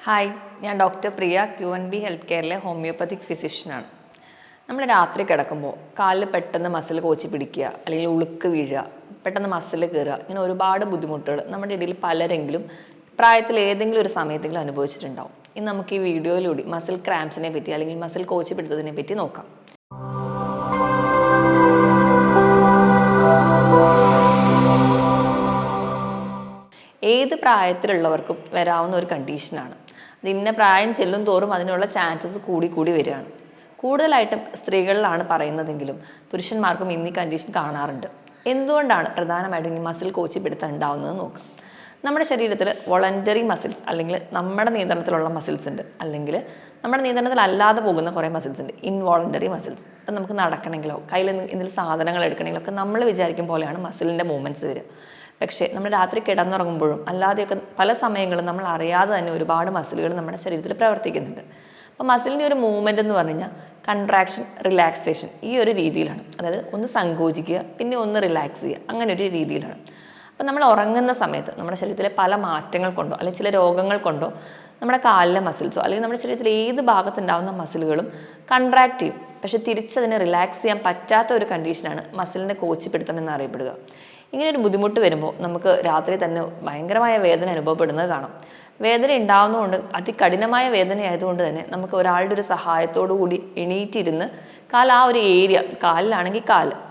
Hi, ഞാൻ doctor പ്രിയ QNB health കെയറിലെ homeopathic ഫിസിഷ്യനാണ്. നമ്മൾ രാത്രി കിടക്കുമ്പോൾ കാലിൽ പെട്ടെന്ന് മസിൽ കോച്ചി പിടിക്കുക, അല്ലെങ്കിൽ ഉളുക്ക് വീഴുക, പെട്ടെന്ന് മസിൽ കയറുക, ഇങ്ങനെ ഒരുപാട് ബുദ്ധിമുട്ടുകൾ നമ്മുടെ ഇടയിൽ പലരെങ്കിലും പ്രായത്തിൽ ഏതെങ്കിലും ഒരു സമയത്തെങ്കിലും അനുഭവിച്ചിട്ടുണ്ടാവും. ഇന്ന് നമുക്ക് ഈ വീഡിയോയിലൂടെ മസിൽ ക്രാംസിനെ പറ്റി അല്ലെങ്കിൽ മസിൽ കോച്ചി പിടുത്തതിനെ പറ്റി നോക്കാം. ഏത് പ്രായത്തിലുള്ളവർക്കും വരാവുന്ന ഒരു കണ്ടീഷനാണ്. അത് ഇന്ന പ്രായം ചെല്ലും തോറും അതിനുള്ള ചാൻസസ് കൂടി വരികയാണ്. കൂടുതലായിട്ടും സ്ത്രീകളിലാണ് പറയുന്നതെങ്കിലും പുരുഷന്മാർക്കും ഇന്ന് ഈ കണ്ടീഷൻ കാണാറുണ്ട്. എന്തുകൊണ്ടാണ് പ്രധാനമായിട്ടും ഈ മസിൽ കോച്ചി പിടുത്തം ഉണ്ടാവുന്നത് നോക്കാം. നമ്മുടെ ശരീരത്തിൽ വോളണ്ടറി മസിൽസ് അല്ലെങ്കിൽ നമ്മുടെ നിയന്ത്രണത്തിലുള്ള മസിൽസ് ഉണ്ട്, അല്ലെങ്കിൽ നമ്മുടെ നിയന്ത്രണത്തിലല്ലാതെ പോകുന്ന കുറേ മസിൽസ് ഉണ്ട്, ഇൻവോളണ്ടറി മസിൽസ്. ഇപ്പം നമുക്ക് നടക്കണമെങ്കിലോ കയ്യിൽ എന്തെങ്കിലും സാധനങ്ങൾ എടുക്കണമെങ്കിലോ ഒക്കെ നമ്മൾ വിചാരിക്കും പോലെയാണ് മസിലിൻ്റെ മൂവ്മെൻറ്റ്സ് വരിക. പക്ഷേ നമ്മൾ രാത്രി കിടന്നുറങ്ങുമ്പോഴും അല്ലാതെയൊക്കെ പല സമയങ്ങളും നമ്മൾ അറിയാതെ തന്നെ ഒരുപാട് മസിലുകൾ നമ്മുടെ ശരീരത്തിൽ പ്രവർത്തിക്കുന്നുണ്ട്. അപ്പോൾ മസിലിൻ്റെ ഒരു മൂവ്മെൻറ്റ് എന്ന് പറഞ്ഞു കഴിഞ്ഞാൽ കൺട്രാക്ഷൻ, റിലാക്സേഷൻ, ഈ ഒരു രീതിയിലാണ്. അതായത് ഒന്ന് സങ്കോചിക്കുക, പിന്നെ ഒന്ന് റിലാക്സ് ചെയ്യുക, അങ്ങനെ ഒരു രീതിയിലാണ്. അപ്പോൾ നമ്മൾ ഉറങ്ങുന്ന സമയത്ത് നമ്മുടെ ശരീരത്തിലെ പല മാറ്റങ്ങൾ കൊണ്ടോ അല്ലെങ്കിൽ ചില രോഗങ്ങൾ കൊണ്ടോ നമ്മുടെ കാലിലെ മസിൽസോ അല്ലെങ്കിൽ നമ്മുടെ ശരീരത്തിൽ ഏത് ഭാഗത്തുണ്ടാകുന്ന മസിലുകളും കൺട്രാക്ട് ചെയ്യും. പക്ഷെ തിരിച്ചതിനെ റിലാക്സ് ചെയ്യാൻ പറ്റാത്ത ഒരു കണ്ടീഷനാണ് മസിലിൻ്റെ കോച്ചിപ്പിടുത്തം എന്നറിയപ്പെടുക. ഇങ്ങനെ ഒരു ബുദ്ധിമുട്ട് വരുമ്പോൾ നമുക്ക് രാത്രി തന്നെ ഭയങ്കരമായ വേദന അനുഭവപ്പെടുന്നത് കാണാം. വേദന ഉണ്ടാകുന്നതുകൊണ്ട് അതികഠിനമായ വേദനയായതുകൊണ്ട് തന്നെ നമുക്ക് ഒരാളുടെ ഒരു സഹായത്തോടു കൂടി എണീറ്റിരുന്ന് ആ ഒരു ഏരിയ, കാലിലാണെങ്കിൽ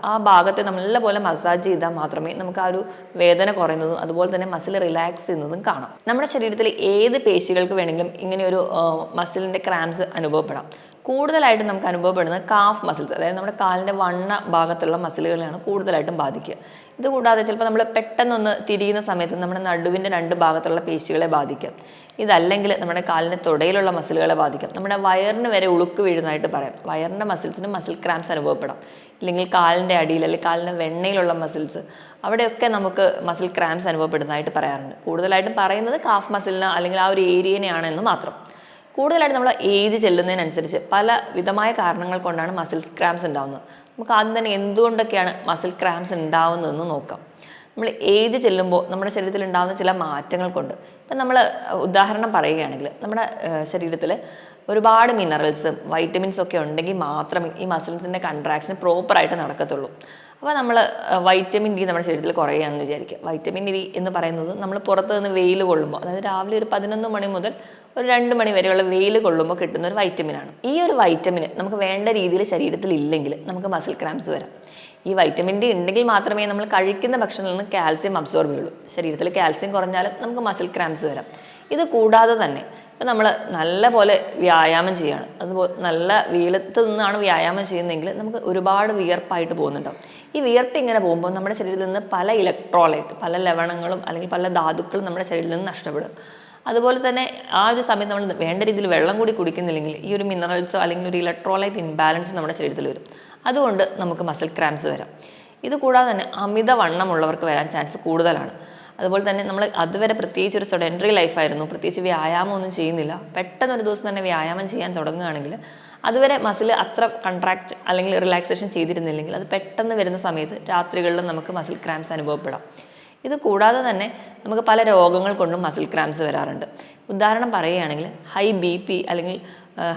ആ ഭാഗത്തെ നല്ലപോലെ മസാജ് ചെയ്താൽ മാത്രമേ നമുക്ക് ആ ഒരു വേദന കുറയുന്നതും അതുപോലെ തന്നെ മസിൽ റിലാക്സ് ചെയ്യുന്നതും കാണാം. നമ്മുടെ ശരീരത്തിൽ ഏത് പേശികൾക്ക് വേണമെങ്കിലും ഇങ്ങനെ ഒരു മസിലിൻ്റെ ക്രാംസ് അനുഭവപ്പെടാം. കൂടുതലായിട്ട് നമുക്ക് അനുഭവപ്പെടുന്നത് കാഫ് മസിൽസ്, അതായത് നമ്മുടെ കാലിൻ്റെ വണ്ണ ഭാഗത്തുള്ള മസിലുകളാണ് കൂടുതലായിട്ടും ബാധിക്കുക. ഇതുകൂടാതെ ചിലപ്പോൾ നമ്മൾ പെട്ടെന്നൊന്ന് തിരിയുന്ന സമയത്ത് നമ്മുടെ നടുവിൻ്റെ രണ്ട് ഭാഗത്തുള്ള പേശികളെ ബാധിക്കാം. ഇതല്ലെങ്കിൽ നമ്മുടെ കാലിൻ്റെ തുടയിലുള്ള മസിലുകളെ ബാധിക്കാം. നമ്മുടെ വയറിന് വരെ ഉളുക്ക് വീഴുന്നതായിട്ട് പറയാം. വയറിൻ്റെ മസിൽസിന് മസിൽ ക്രാംസ് അനുഭവപ്പെടാം. ഇല്ലെങ്കിൽ കാലിൻ്റെ അടിയിൽ അല്ലെങ്കിൽ കാലിൻ്റെ വെണ്ണയിലുള്ള മസിൽസ്, അവിടെയൊക്കെ നമുക്ക് മസിൽ ക്രാംസ് അനുഭവപ്പെടുന്നതായിട്ട് പറയാറുണ്ട്. കൂടുതലായിട്ടും പറയുന്നത് കാഫ് മസിലിന് അല്ലെങ്കിൽ ആ ഒരു ഏരിയനെയാണെന്ന് മാത്രം. കൂടുതലായിട്ട് നമ്മൾ ഏജ് ചെല്ലുന്നതിനനുസരിച്ച് പല വിധമായ കാരണങ്ങൾ കൊണ്ടാണ് മസിൽ ക്രാംസ് ഉണ്ടാകുന്നത്. നമുക്ക് ആദ്യം തന്നെ എന്തുകൊണ്ടൊക്കെയാണ് മസിൽ ക്രാംസ് ഉണ്ടാവുന്നതെന്ന് നോക്കാം. നമ്മൾ ഏജ് ചെല്ലുമ്പോൾ നമ്മുടെ ശരീരത്തിൽ ഉണ്ടാകുന്ന ചില മാറ്റങ്ങൾ കൊണ്ട്, ഇപ്പം നമ്മൾ ഉദാഹരണം പറയുകയാണെങ്കിൽ നമ്മുടെ ശരീരത്തിൽ ഒരുപാട് മിനറൽസും വൈറ്റമിൻസും ഒക്കെ ഉണ്ടെങ്കിൽ മാത്രമേ ഈ മസിൽസിൻ്റെ കൺട്രാക്ഷൻ പ്രോപ്പറായിട്ട് നടക്കത്തുള്ളൂ. അപ്പോൾ നമ്മൾ വൈറ്റമിൻ ഡി നമ്മുടെ ശരീരത്തിൽ കുറയുകയാണെന്ന് വിചാരിക്കുക. വൈറ്റമിൻ ഡി എന്ന് പറയുന്നത് നമ്മൾ പുറത്ത് നിന്ന് വെയിൽ കൊള്ളുമ്പോൾ, അതായത് രാവിലെ ഒരു 11 മണി മുതൽ ഒരു 2 മണി വരെയുള്ള വെയിൽ കൊള്ളുമ്പോൾ കിട്ടുന്ന ഒരു വൈറ്റമിനാണ്. ഈ ഒരു വൈറ്റമിൻ നമുക്ക് വേണ്ട രീതിയിൽ ശരീരത്തിൽ ഇല്ലെങ്കിൽ നമുക്ക് മസിൽ ക്രാംസ് വരാം. ഈ വൈറ്റമിൻ ഡി ഉണ്ടെങ്കിൽ മാത്രമേ നമ്മൾ കഴിക്കുന്ന ഭക്ഷണത്തിൽ നിന്ന് കാൽസ്യം അബ്സോർബ് ചെയ്യുള്ളൂ. ശരീരത്തിൽ കാൽസ്യം കുറഞ്ഞാലും നമുക്ക് മസിൽ ക്രാംസ് വരാം. ഇത് കൂടാതെ തന്നെ ഇപ്പം നമ്മൾ നല്ല പോലെ വ്യായാമം ചെയ്യുകയാണ്, അതുപോലെ നല്ല വെയിലത്ത് നിന്നാണ് വ്യായാമം ചെയ്യുന്നതെങ്കിൽ നമുക്ക് ഒരുപാട് വിയർപ്പായിട്ട് പോകുന്നുണ്ടാവും. ഈ വിയർപ്പ് ഇങ്ങനെ പോകുമ്പോൾ നമ്മുടെ ശരീരത്തിൽ നിന്ന് പല ഇലക്ട്രോലൈറ്റ്, പല ലവണങ്ങളും അല്ലെങ്കിൽ പല ധാതുക്കളും നമ്മുടെ ശരീരത്തിൽ നിന്ന് നഷ്ടപ്പെടും. അതുപോലെ തന്നെ ആ ഒരു സമയത്ത് നമ്മൾ വേണ്ട രീതിയിൽ വെള്ളം കൂടി കുടിക്കുന്നില്ലെങ്കിൽ ഈ ഒരു മിനറൽസോ അല്ലെങ്കിൽ ഒരു ഇലക്ട്രോലൈറ്റ് ഇൻബാലൻസ് നമ്മുടെ ശരീരത്തിൽ വരും. അതുകൊണ്ട് നമുക്ക് മസിൽ ക്രാംസ് വരാം. ഇത് കൂടാതെ തന്നെ അമിതവണ്ണമുള്ളവർക്ക് വരാൻ ചാൻസ് കൂടുതലാണ്. അതുപോലെ തന്നെ നമ്മൾ അതുവരെ പ്രത്യേകിച്ച് ഒരു സെഡൻറ്ററി ലൈഫായിരുന്നു, പ്രത്യേകിച്ച് വ്യായാമം ഒന്നും ചെയ്യുന്നില്ല, പെട്ടെന്ന് ഒരു ദിവസം തന്നെ വ്യായാമം ചെയ്യാൻ തുടങ്ങുകയാണെങ്കിൽ അതുവരെ മസിൽ അത്ര കൺട്രാക്ട് അല്ലെങ്കിൽ റിലാക്സേഷൻ ചെയ്തിരുന്നില്ലെങ്കിൽ അത് പെട്ടെന്ന് വരുന്ന സമയത്ത് രാത്രികളിലും നമുക്ക് മസിൽ ക്രാംസ് അനുഭവപ്പെടാം. ഇത് കൂടാതെ തന്നെ നമുക്ക് പല രോഗങ്ങൾ കൊണ്ടും മസിൽ ക്രാംസ് വരാറുണ്ട്. ഉദാഹരണം പറയുകയാണെങ്കിൽ ഹൈ BP അല്ലെങ്കിൽ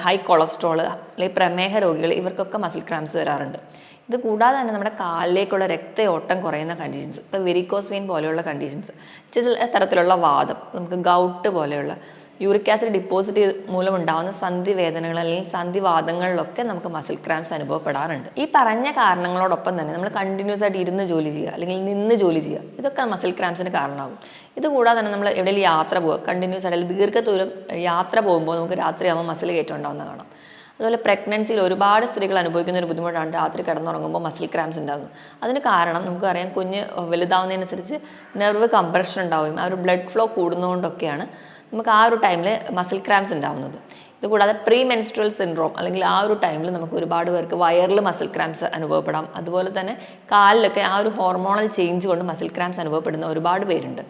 ഹൈ കൊളസ്ട്രോൾ അല്ലെങ്കിൽ പ്രമേഹ രോഗികൾ, ഇവർക്കൊക്കെ മസിൽ ക്രാംസ് വരാറുണ്ട്. ഇത് കൂടാതെ തന്നെ നമ്മുടെ കാലിലേക്കുള്ള രക്തയോട്ടം കുറയുന്ന കണ്ടീഷൻസ്, ഇപ്പോൾ വെരിക്കോസ് വെയിൻ പോലെയുള്ള കണ്ടീഷൻസ്, ചില തരത്തിലുള്ള വാദം, നമുക്ക് ഗൗട്ട് പോലെയുള്ള യൂറിക് ആസിഡ് ഡിപ്പോസിറ്റ് മൂലം ഉണ്ടാകുന്ന സന്ധിവേദനകൾ അല്ലെങ്കിൽ സന്ധിവാദങ്ങളിലൊക്കെ നമുക്ക് മസിൽ ക്രാംസ് അനുഭവപ്പെടാറുണ്ട്. ഈ പറഞ്ഞ കാരണങ്ങളോടൊപ്പം തന്നെ നമ്മൾ കണ്ടിന്യൂസ് ആയിട്ട് ഇരുന്ന് ജോലി ചെയ്യുക അല്ലെങ്കിൽ നിന്ന് ജോലി ചെയ്യുക, ഇതൊക്കെ മസിൽ ക്രാംസിന് കാരണമാകും. ഇത് കൂടാതെ തന്നെ നമ്മൾ എവിടെയെങ്കിലും യാത്ര പോവുക, കണ്ടിന്യൂസ് ആയിട്ട് ദീർഘദൂരം യാത്ര പോകുമ്പോൾ നമുക്ക് രാത്രിയാകുമ്പോൾ മസിൽ കയറ്റം ഉണ്ടാകുന്ന കാണാം. അതുപോലെ പ്രഗ്നൻസിയിൽ ഒരുപാട് സ്ത്രീകൾ അനുഭവിക്കുന്ന ഒരു ബുദ്ധിമുട്ടാണ് രാത്രി കിടന്നുറങ്ങുമ്പോൾ മസിൽ ക്രാംസ് ഉണ്ടാകുന്നത്. അതിന് കാരണം നമുക്കറിയാം, കുഞ്ഞ് വലുതാവുന്നതിനനുസരിച്ച് നെർവ് കംപ്രഷൻ ഉണ്ടാവുകയും ആ ഒരു ബ്ലഡ് ഫ്ലോ കൂടുന്നതുകൊണ്ടൊക്കെയാണ് നമുക്ക് ആ ഒരു ടൈമിൽ മസിൽ ക്രാംസ് ഉണ്ടാവുന്നത്. ഇതുകൂടാതെ പ്രീ മെൻസ്ട്രൽ സിൻഡ്രോം അല്ലെങ്കിൽ ആ ഒരു ടൈമിൽ നമുക്ക് ഒരുപാട് പേർക്ക് വയറിൽ മസിൽ ക്രാംസ് അനുഭവപ്പെടാം. അതുപോലെ തന്നെ കാലിലൊക്കെ ആ ഒരു ഹോർമോണൽ ചേഞ്ച് കൊണ്ട് മസിൽ ക്രാംസ് അനുഭവപ്പെടുന്ന ഒരുപാട് പേരുണ്ട്.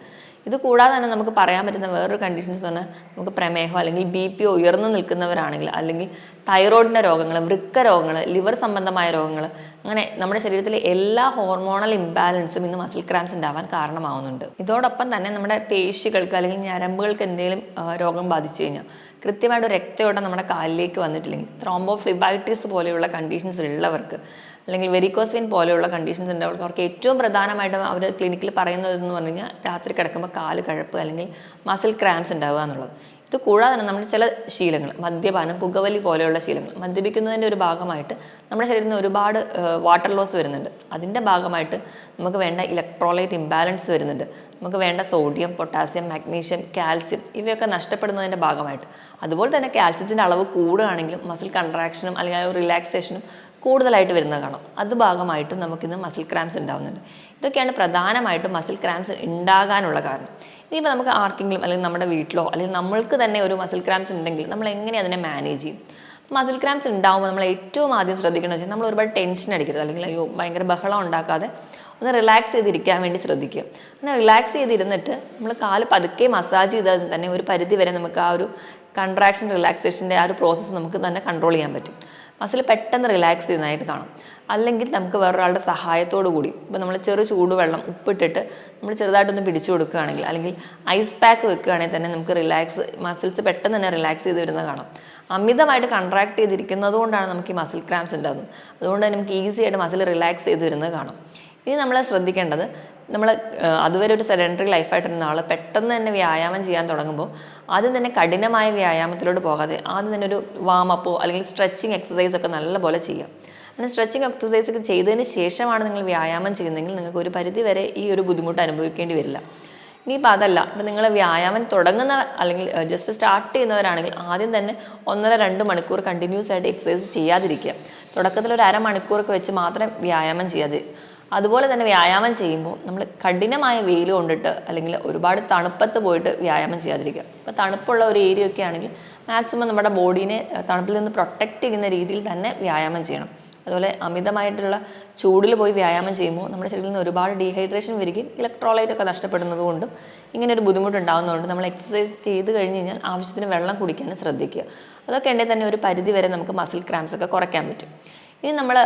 ഇത് കൂടാതെ തന്നെ നമുക്ക് പറയാൻ പറ്റുന്ന വേറൊരു കണ്ടീഷൻസ് എന്ന് പറഞ്ഞാൽ നമുക്ക് പ്രമേഹം അല്ലെങ്കിൽ BP ഉയർന്നു നിൽക്കുന്നവരാണെങ്കിൽ, അല്ലെങ്കിൽ തൈറോയിഡിൻ്റെ രോഗങ്ങൾ, വൃക്ക രോഗങ്ങൾ, ലിവർ സംബന്ധമായ രോഗങ്ങൾ, അങ്ങനെ നമ്മുടെ ശരീരത്തിലെ എല്ലാ ഹോർമോണൽ ഇംബാലൻസും ഇന്ന് മസിൽ ക്രാംസ് ഉണ്ടാവാൻ കാരണമാവുന്നുണ്ട്. ഇതോടൊപ്പം തന്നെ നമ്മുടെ പേശികൾക്ക് അല്ലെങ്കിൽ ഞരമ്പുകൾക്ക് എന്തെങ്കിലും രോഗം ബാധിച്ചു കഴിഞ്ഞാൽ കൃത്യമായിട്ട് രക്തയോട്ടം നമ്മുടെ കാലിലേക്ക് വന്നിട്ടില്ലെങ്കിൽ, ത്രോംബോഫ്ലിബൈറ്റിസ് പോലെയുള്ള കണ്ടീഷൻസ് ഉള്ളവർക്ക്, അല്ലെങ്കിൽ വെരിക്കോസ് വെയിൻ പോലെയുള്ള കണ്ടീഷൻസ് ഉള്ളവർക്ക്, അവർക്ക് ഏറ്റവും പ്രധാനമായിട്ടും അവർ ക്ലിനിക്കിൽ പറയുന്നതെന്ന് പറഞ്ഞു കഴിഞ്ഞാൽ രാത്രി കിടക്കുമ്പോൾ കാല് കഴപ്പ് അല്ലെങ്കിൽ മസിൽ ക്രാംസ് ഉണ്ടാവുക എന്നുള്ളത്. ഇത് കൂടാതെ തന്നെ നമ്മുടെ ചില ശീലങ്ങൾ, മദ്യപാനം, പുകവലി പോലെയുള്ള ശീലങ്ങൾ, മദ്യപിക്കുന്നതിൻ്റെ ഒരു ഭാഗമായിട്ട് നമ്മുടെ ശരീരത്തിൽ നിന്ന് ഒരുപാട് വാട്ടർ ലോസ് വരുന്നുണ്ട്. അതിൻ്റെ ഭാഗമായിട്ട് നമുക്ക് വേണ്ട ഇലക്ട്രോലൈറ്റ് ഇംബാലൻസ് വരുന്നുണ്ട്. നമുക്ക് വേണ്ട സോഡിയം, പൊട്ടാസ്യം, മാഗ്നീഷ്യം, കാൽസ്യം ഇവയൊക്കെ നഷ്ടപ്പെടുന്നതിൻ്റെ ഭാഗമായിട്ട്. അതുപോലെ തന്നെ കാൽസ്യത്തിൻ്റെ അളവ് കൂടുകയാണെങ്കിലും മസിൽ കൺട്രാക്ഷനും അല്ലെങ്കിൽ റിലാക്സേഷനും കൂടുതലായിട്ട് വരുന്നത് കാണാം. അത് ഭാഗമായിട്ടും നമുക്കിന്ന് മസിൽ ക്രാംസ് ഉണ്ടാകുന്നുണ്ട്. ഇതൊക്കെയാണ് പ്രധാനമായിട്ടും മസിൽ ക്രാംസ് ഉണ്ടാകാനുള്ള കാരണം. ഇനിയിപ്പോൾ നമുക്ക് ആർക്കെങ്കിലും അല്ലെങ്കിൽ നമ്മുടെ വീട്ടിലോ അല്ലെങ്കിൽ നമ്മൾക്ക് തന്നെ ഒരു മസിൽ ക്രാംസ് ഉണ്ടെങ്കിൽ നമ്മൾ എങ്ങനെ അതിനെ മാനേജ് ചെയ്യും? മസിൽ ക്രാംസ് ഉണ്ടാകുമ്പോൾ നമ്മൾ ഏറ്റവും ആദ്യം ശ്രദ്ധിക്കേണ്ടത് വെച്ചാൽ നമ്മൾ ഒരുപാട് ടെൻഷൻ അടിക്കരുത്, അല്ലെങ്കിൽ അയ്യോ ഭയങ്കര ബഹളം ഉണ്ടാക്കാതെ ഒന്ന് റിലാക്സ് ചെയ്തിരിക്കാൻ വേണ്ടി ശ്രദ്ധിക്കുക. അങ്ങനെ റിലാക്സ് ചെയ്തിരുന്നിട്ട് നമ്മൾ കാല് പതുക്കെ മസാജ് ചെയ്താൽ തന്നെ ഒരു പരിധി വരെ നമുക്ക് ആ ഒരു കൺട്രാക്ഷൻ റിലാക്സേഷൻ്റെ ആ ഒരു പ്രോസസ്സ് നമുക്ക് തന്നെ കൺട്രോൾ ചെയ്യാൻ പറ്റും. മസിൽ പെട്ടെന്ന് റിലാക്സ് ചെയ്യുന്നതായിട്ട് കാണും. അല്ലെങ്കിൽ നമുക്ക് വേറൊരാളുടെ സഹായത്തോടു കൂടി, ഇപ്പോൾ നമ്മൾ ചെറു ചൂടുവെള്ളം ഉപ്പിട്ടിട്ട് നമ്മൾ ചെറുതായിട്ടൊന്ന് പിടിച്ചു കൊടുക്കുകയാണെങ്കിൽ, അല്ലെങ്കിൽ ഐസ് പാക്ക് വെക്കുകയാണെങ്കിൽ തന്നെ നമുക്ക് മസിൽസ് പെട്ടെന്ന് തന്നെ റിലാക്സ് ചെയ്ത് വരുന്നത് കാണാം. അമിതമായിട്ട് കൺട്രാക്ട് ചെയ്തിരിക്കുന്നത് കൊണ്ടാണ് നമുക്ക് ഈ മസിൽ ക്രാംസ് ഉണ്ടാകുന്നത്. അതുകൊണ്ട് തന്നെ നമുക്ക് ഈസി ആയിട്ട് മസിൽ റിലാക്സ് ചെയ്ത് വരുന്നത് കാണാം. ഇനി നമ്മൾ ശ്രദ്ധിക്കേണ്ടത്, നമ്മൾ അതുവരെ ഒരു സെഡൻറ്ററി ലൈഫായിട്ടിരുന്ന ആൾ പെട്ടെന്ന് തന്നെ വ്യായാമം ചെയ്യാൻ തുടങ്ങുമ്പോൾ ആദ്യം തന്നെ കഠിനമായ വ്യായാമത്തിലോട്ട് പോകാതെ ആദ്യം തന്നെ ഒരു വാമപ്പോ അല്ലെങ്കിൽ സ്ട്രെച്ചിങ് എക്സസൈസ് ഒക്കെ നല്ലപോലെ ചെയ്യാം. അങ്ങനെ സ്ട്രെച്ചിങ് എക്സസൈസ് ഒക്കെ ചെയ്തതിന് ശേഷമാണ് നിങ്ങൾ വ്യായാമം ചെയ്യുന്നതെങ്കിൽ നിങ്ങൾക്ക് ഒരു പരിധി വരെ ഈ ഒരു ബുദ്ധിമുട്ട് അനുഭവിക്കേണ്ടി വരില്ല. ഇനിയിപ്പോൾ അതല്ല, ഇപ്പം നിങ്ങൾ വ്യായാമം തുടങ്ങുന്ന അല്ലെങ്കിൽ ജസ്റ്റ് സ്റ്റാർട്ട് ചെയ്യുന്നവരാണെങ്കിൽ ആദ്യം തന്നെ 1.5-2 മണിക്കൂർ കണ്ടിന്യൂസ് ആയിട്ട് എക്സസൈസ് ചെയ്യാതിരിക്കുക. തുടക്കത്തിൽ ഒരു അരമണിക്കൂറൊക്കെ വെച്ച് മാത്രം വ്യായാമം ചെയ്യാതെ. അതുപോലെ തന്നെ വ്യായാമം ചെയ്യുമ്പോൾ നമ്മൾ കഠിനമായ വെയിൽ കൊണ്ടിട്ട് അല്ലെങ്കിൽ ഒരുപാട് തണുപ്പത്ത് പോയിട്ട് വ്യായാമം ചെയ്യാതിരിക്കുക. ഇപ്പോൾ തണുപ്പുള്ള ഒരു ഏരിയ ഒക്കെ ആണെങ്കിൽ മാക്സിമം നമ്മുടെ ബോഡീനെ തണുപ്പിൽ നിന്ന് പ്രൊട്ടക്റ്റ് ചെയ്യുന്ന രീതിയിൽ തന്നെ വ്യായാമം ചെയ്യണം. അതുപോലെ അമിതമായിട്ടുള്ള ചൂടിൽ പോയി വ്യായാമം ചെയ്യുമ്പോൾ നമ്മുടെ ശരീരത്തിൽ നിന്ന് ഒരുപാട് ഡീഹൈഡ്രേഷൻ വരികയും ഇലക്ട്രോലൈറ്റ് ഒക്കെ നഷ്ടപ്പെടുന്നത് കൊണ്ടും ഇങ്ങനെ ഒരു ബുദ്ധിമുട്ടുണ്ടാകുന്നതുകൊണ്ട് നമ്മൾ എക്സസൈസ് ചെയ്ത് കഴിഞ്ഞ് കഴിഞ്ഞാൽ ആവശ്യത്തിന് വെള്ളം കുടിക്കാനും ശ്രദ്ധിക്കുക. അതൊക്കെ ഉണ്ടെങ്കിൽ തന്നെ ഒരു പരിധി വരെ നമുക്ക് മസിൽ ക്രാംസ് ഒക്കെ കുറയ്ക്കാൻ പറ്റും. ഇനി നമ്മൾ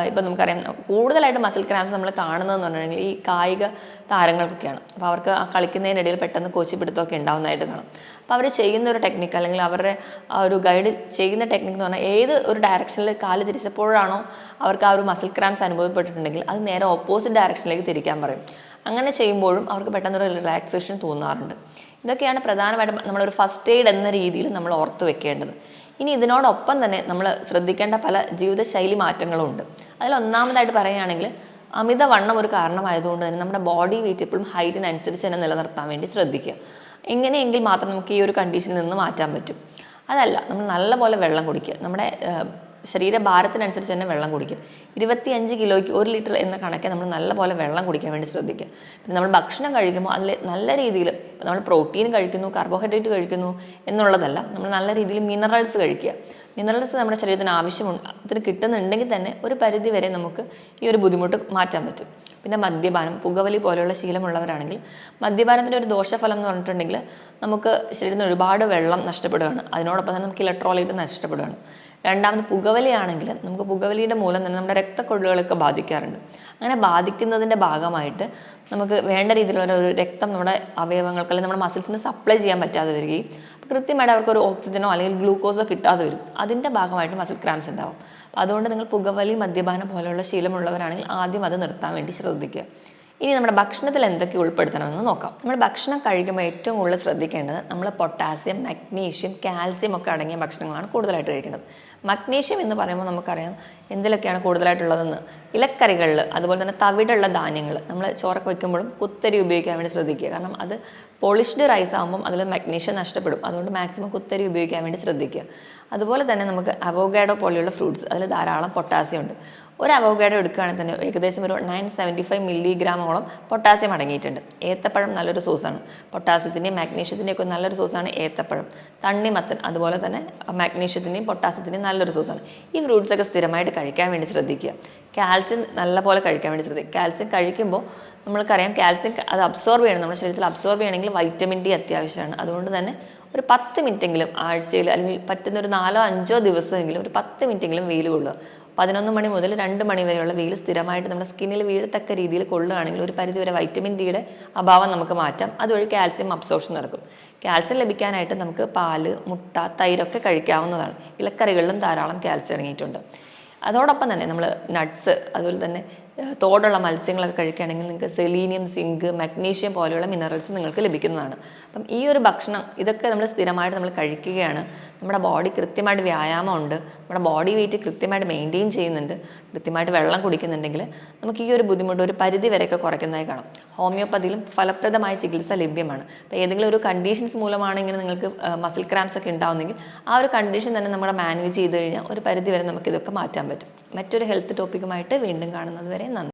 ഇപ്പം നമുക്കറിയാം കൂടുതലായിട്ട് മസിൽ ക്രാംസ് നമ്മൾ കാണുന്നതെന്ന് പറഞ്ഞിട്ടുണ്ടെങ്കിൽ ഈ കായിക താരങ്ങൾക്കൊക്കെയാണ്. അപ്പോൾ അവർക്ക് ആ കളിക്കുന്നതിനിടയിൽ പെട്ടെന്ന് കോച്ചിപ്പിടുത്തമൊക്കെ ഉണ്ടാകുന്നതായിട്ട് കാണാം. അപ്പോൾ അവർ ചെയ്യുന്ന ഒരു ടെക്നിക്ക് അല്ലെങ്കിൽ അവരുടെ ആ ഒരു ഗൈഡ് ചെയ്യുന്ന ടെക്നിക്ക് എന്ന് പറഞ്ഞാൽ ഏത് ഒരു ഡയറക്ഷനിൽ കാല് തിരിച്ചപ്പോഴാണോ അവർക്ക് ആ ഒരു മസിൽ ക്രാംസ് അനുഭവപ്പെട്ടിട്ടുണ്ടെങ്കിൽ അത് നേരെ ഓപ്പോസിറ്റ് ഡയറക്ഷനിലേക്ക് തിരിക്കാൻ പറയും. അങ്ങനെ ചെയ്യുമ്പോഴും അവർക്ക് പെട്ടെന്നൊരു റിലാക്സേഷൻ തോന്നാറുണ്ട്. ഇതൊക്കെയാണ് പ്രധാനമായിട്ടും നമ്മളൊരു ഫസ്റ്റ് എയ്ഡ് എന്ന രീതിയിൽ നമ്മൾ ഓർത്ത് വെക്കേണ്ടത്. ഇനി ഇതിനോടൊപ്പം തന്നെ നമ്മൾ ശ്രദ്ധിക്കേണ്ട പല ജീവിതശൈലി മാറ്റങ്ങളും ഉണ്ട്. അതിലൊന്നാമതായിട്ട് പറയുകയാണെങ്കിൽ അമിതവണ്ണം ഒരു കാരണമായതുകൊണ്ട് തന്നെ നമ്മുടെ ബോഡി വെയിറ്റ് എപ്പോഴും ഹൈറ്റിനനുസരിച്ച് തന്നെ നിലനിർത്താൻ വേണ്ടി ശ്രദ്ധിക്കുക. എങ്ങനെയെങ്കിൽ മാത്രം നമുക്ക് ഈ ഒരു കണ്ടീഷനിൽ നിന്ന് മാറ്റാൻ പറ്റും. അതല്ല, നമ്മൾ നല്ലപോലെ വെള്ളം കുടിക്കുക. നമ്മുടെ ശരീരഭാരത്തിനനുസരിച്ച് തന്നെ വെള്ളം കുടിക്കുക. 25 കിലോയ്ക്ക് 1 ലിറ്റർ എന്ന കണക്കെ നമ്മൾ നല്ലപോലെ വെള്ളം കുടിക്കാൻ വേണ്ടി ശ്രദ്ധിക്കുക. പിന്നെ നമ്മൾ ഭക്ഷണം കഴിക്കുമ്പോൾ അതിൽ നല്ല രീതിയിൽ നമ്മൾ പ്രോട്ടീൻ കഴിക്കുന്നു, കാർബോഹൈഡ്രേറ്റ് കഴിക്കുന്നു എന്നുള്ളതല്ല, നമ്മൾ നല്ല രീതിയിൽ മിനറൽസ് കഴിക്കുക. മിനറൽസ് നമ്മുടെ ശരീരത്തിന് ആവശ്യമുണ്ട്, അതിന് കിട്ടുന്നുണ്ടെങ്കിൽ തന്നെ ഒരു പരിധി വരെ നമുക്ക് ഈ ഒരു ബുദ്ധിമുട്ട് മാറ്റാൻ പറ്റും. പിന്നെ മദ്യപാനം, പുകവലി പോലെയുള്ള ശീലമുള്ളവരാണെങ്കിൽ മദ്യപാനത്തിൻ്റെ ഒരു ദോഷഫലം എന്ന് പറഞ്ഞിട്ടുണ്ടെങ്കിൽ നമുക്ക് ശരീരത്തിന് ഒരുപാട് വെള്ളം നഷ്ടപ്പെടുകയാണ്. അതിനോടൊപ്പം തന്നെ നമുക്ക് ഇലക്ട്രോലൈറ്റ് നഷ്ടപ്പെടുകയാണ്. രണ്ടാമത് പുകവലിയാണെങ്കിൽ നമുക്ക് പുകവലിയുടെ മൂലം തന്നെ നമ്മുടെ രക്തക്കൊഴലുകളൊക്കെ ബാധിക്കാറുണ്ട്. അങ്ങനെ ബാധിക്കുന്നതിൻ്റെ ഭാഗമായിട്ട് നമുക്ക് വേണ്ട രീതിയിലുള്ള ഒരു രക്തം നമ്മുടെ അവയവങ്ങൾക്ക് അല്ലെങ്കിൽ നമ്മുടെ മസിൽസിന് സപ്ലൈ ചെയ്യാൻ പറ്റാതെ വരികയും കൃത്യമായിട്ട് അവർക്കൊരു ഓക്സിജനോ അല്ലെങ്കിൽ ഗ്ലൂക്കോസോ കിട്ടാതെ വരും. അതിൻ്റെ ഭാഗമായിട്ട് മസിൽ ക്രാംസ് ഉണ്ടാവും. അപ്പോൾ അതുകൊണ്ട് നിങ്ങൾ പുകവലി, മദ്യപാനം പോലെയുള്ള ശീലമുള്ളവരാണെങ്കിൽ ആദ്യം അത് നിർത്താൻ വേണ്ടി ശ്രദ്ധിക്കുക. ഇനി നമ്മുടെ ഭക്ഷണത്തിൽ എന്തൊക്കെ ഉൾപ്പെടുത്തണമെന്ന് നോക്കാം. നമ്മൾ ഭക്ഷണം കഴിക്കുമ്പോൾ ഏറ്റവും കൂടുതൽ ശ്രദ്ധിക്കേണ്ടത് നമ്മൾ പൊട്ടാസ്യം, മഗ്നീഷ്യം, കാൽസ്യം ഒക്കെ അടങ്ങിയ ഭക്ഷണങ്ങളാണ് കൂടുതലായിട്ട് കഴിക്കേണ്ടത്. മഗ്നീഷ്യം എന്ന് പറയുമ്പോൾ നമുക്കറിയാം എന്തിലൊക്കെയാണ് കൂടുതലായിട്ടുള്ളതെന്ന്. ഇലക്കറികളിൽ, അതുപോലെ തന്നെ തവിടുള്ള ധാന്യങ്ങൾ, നമ്മൾ ചോറൊക്കെ വയ്ക്കുമ്പോഴും കുത്തരി ഉപയോഗിക്കാൻ വേണ്ടി ശ്രദ്ധിക്കുക. കാരണം അത് പോളിഷ്ഡ് റൈസ് ആകുമ്പം അതിൽ മഗ്നീഷ്യം നഷ്ടപ്പെടും. അതുകൊണ്ട് മാക്സിമം കുത്തരി ഉപയോഗിക്കാൻ വേണ്ടി ശ്രദ്ധിക്കുക. അതുപോലെ തന്നെ നമുക്ക് അവോക്കാഡോ പോലെയുള്ള ഫ്രൂട്ട്സ്, അതിൽ ധാരാളം പൊട്ടാസ്യം ഉണ്ട്. ഒരു അവോക്കാഡോ എടുക്കുകയാണെങ്കിൽ തന്നെ ഏകദേശം ഒരു 975 മില്ലിഗ്രാമോളം പൊട്ടാസ്യം അടങ്ങിയിട്ടുണ്ട്. ഏത്തപ്പഴം നല്ലൊരു സോഴ്സാണ്. പൊട്ടാസ്യത്തിൻ്റെയും മാഗ്നീഷ്യത്തിൻ്റെയും ഒക്കെ നല്ലൊരു സോഴ്സാണ് ഏത്തപ്പഴം. തണ്ണിമത്തൻ അതുപോലെ തന്നെ മാഗ്നീഷ്യത്തിൻ്റെയും പൊട്ടാസ്യത്തിൻ്റെയും നല്ലൊരു സോഴ്സാണ്. ഈ ഫ്രൂട്ട്സൊക്കെ സ്ഥിരമായിട്ട് കഴിക്കാൻ വേണ്ടി ശ്രദ്ധിക്കുക. കാൽസ്യം നല്ലപോലെ കഴിക്കാൻ വേണ്ടി ശ്രദ്ധിക്കുക. കാൽസ്യം കഴിക്കുമ്പോൾ നമ്മൾക്കറിയാം കാൽസ്യം അത് അബ്സോർബ് ചെയ്യണം, നമ്മുടെ ശരീരത്തിൽ അബ്സോർബ് ചെയ്യണമെങ്കിൽ വൈറ്റമിൻ ഡി അത്യാവശ്യമാണ്. അതുകൊണ്ട് തന്നെ ഒരു 10 മിനിറ്റെങ്കിലും ആഴ്ചയിൽ അല്ലെങ്കിൽ പറ്റുന്ന ഒരു 4-5 ദിവസമെങ്കിലും ഒരു 10 മിനിറ്റെങ്കിലും വെയിൽ കൊള്ളുക. 11 മണി മുതൽ 2 മണി വരെയുള്ള വെയിൽ സ്ഥിരമായിട്ട് നമ്മുടെ സ്കിന്നിൽ വീഴത്തക്ക രീതിയിൽ കൊള്ളുകയാണെങ്കിൽ ഒരു പരിധിവരെ വൈറ്റമിൻ ഡിയുടെ അഭാവം നമുക്ക് മാറ്റാം. അതുവഴി കാൽസ്യം അബ്സോർപ്ഷൻ നടക്കും. കാൽസ്യം ലഭിക്കാനായിട്ട് നമുക്ക് പാല്, മുട്ട, തൈരൊക്കെ കഴിക്കാവുന്നതാണ്. ഇലക്കറികളിലും ധാരാളം കാൽസ്യം അടങ്ങിയിട്ടുണ്ട്. അതോടൊപ്പം തന്നെ നമ്മൾ നട്ട്സ് അതുപോലെ തന്നെ തോടുള്ള മത്സ്യങ്ങളൊക്കെ കഴിക്കുകയാണെങ്കിൽ നിങ്ങൾക്ക് സെലീനിയം, സിങ്ക്, മഗ്നീഷ്യം പോലെയുള്ള മിനറൽസ് നിങ്ങൾക്ക് ലഭിക്കുന്നതാണ്. അപ്പം ഈ ഒരു ഭക്ഷണം ഇതൊക്കെ നമ്മൾ സ്ഥിരമായിട്ട് നമ്മൾ കഴിക്കുകയാണ്. നമ്മുടെ ബോഡി കൃത്യമായിട്ട് വ്യായാമമുണ്ട്, നമ്മുടെ ബോഡി വെയിറ്റ് കൃത്യമായിട്ട് മെയിൻറ്റെയിൻ ചെയ്യുന്നുണ്ട്, കൃത്യമായിട്ട് വെള്ളം കുടിക്കുന്നുണ്ടെങ്കിൽ നമുക്ക് ഈ ഒരു ബുദ്ധിമുട്ട് ഒരു പരിധി വരെയൊക്കെ കുറയ്ക്കുന്നതായി കാണാം. ഹോമിയോപ്പതിയിലും ഫലപ്രദമായ ചികിത്സ ലഭ്യമാണ്. അപ്പോൾ ഏതെങ്കിലും ഒരു കണ്ടീഷൻസ് മൂലമാണ് ഇങ്ങനെ നിങ്ങൾക്ക് മസിൽ ക്രാംസ് ഒക്കെ ഉണ്ടാവുന്നെങ്കിൽ ആ ഒരു കണ്ടീഷൻ തന്നെ നമ്മുടെ മാനേജ് ചെയ്ത് കഴിഞ്ഞാൽ ഒരു പരിധി വരെ നമുക്കിതൊക്കെ മാറ്റാൻ പറ്റും. മറ്റൊരു ഹെൽത്ത് ടോപ്പിക്കുമായിട്ട് വീണ്ടും കാണുന്നത് വരെ നന്ദി.